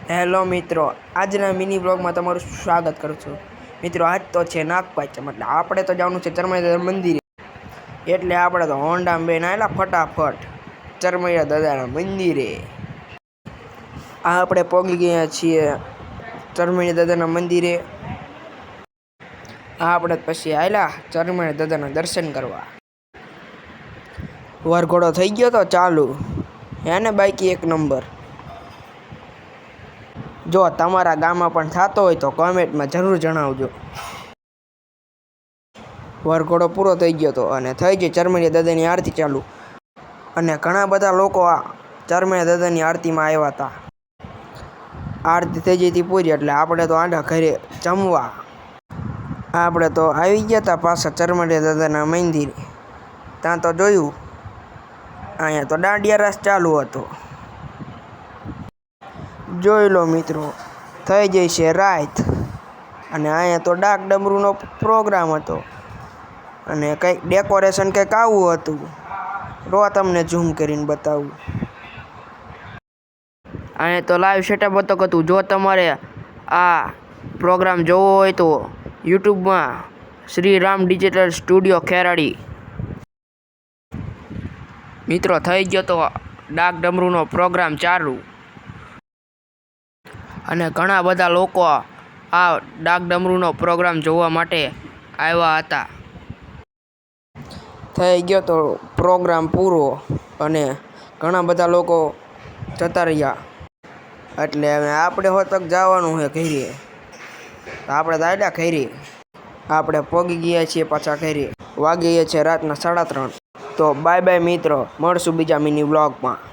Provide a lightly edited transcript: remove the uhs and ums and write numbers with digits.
Hello મિત્રો, આજના mini બ્લોગમાં તમારું સ્વાગત કરું છું. મિત્રો, આજ તો છે નાગપાંચમ, એટલે આપણે તો જવાનું છે ચરમૈયા મંદિરે. એટલે આપણે તો હોન્ડામાં બેન આવેલા ફટાફટ ચરમૈયા દાદાના મંદિરે. આપણે પહોંચી ગયા છીએ ચરમૈયા દાદાના મંદિરે. આપણે પછી આવેલા ચરમૈયા દાદાના દર્શન કરવા. વરઘોડો થઈ ગયો તો ચાલુ, એને બાઈકી એક નંબર. જો તમારા ગામમાં પણ થતો હોય તો કોમેન્ટમાં જરૂર જણાવજો. વરઘોડો પૂરો થઈ ગયો હતો અને થઈ ગઈ ચરમૈયા દાદાની આરતી ચાલુ. અને ઘણા બધા લોકો આ ચરમૈયા દાદાની આરતીમાં આવ્યા હતા. આરતી થઈ જતી પૂરી એટલે આપણે તો આડા ઘરે જમવા. આપણે તો આવી ગયા હતા પાછા ચરમૈયા દાદાના મંદિરે. ત્યાં તો જોયું, અહીંયા તો દાંડિયા રાસ ચાલુ હતો. જોઈ લો મિત્રો, થઈ જઈ છે રાત અને અહીંયા તો ડાક ડમરૂનો પ્રોગ્રામ હતો અને કંઈક ડેકોરેશન કંઈક આવું હતું. રો તમને ઝૂમ કરીને બતાવું. અહીંયા તો લાઈવ સેટઅપ હતું. જો તમારે આ પ્રોગ્રામ જોવો હોય તો યુટ્યુબમાં શ્રી રામ ડિજિટલ સ્ટુડિયો ખેરાડી. મિત્રો, થઈ ગયો તો ડાક ડમરૂનો પ્રોગ્રામ ચાલુ અને ઘણા બધા લોકો આ ડાક ડમરૂનો પ્રોગ્રામ જોવા માટે આવ્યા હતા. થઈ ગયો તો પ્રોગ્રામ પૂરો અને ઘણા બધા લોકો જતા રહ્યા. એટલે હવે આપણે હોતક જવાનું છે ઘરે. આપણે તો આડ્યા ઘરે. આપણે પહોંચી ગયા છીએ પાછા ઘરે. વાગી ગયા છે રાતના 3:30. તો બાય બાય મિત્રો, મળશું બીજા મિની વ્લોગમાં.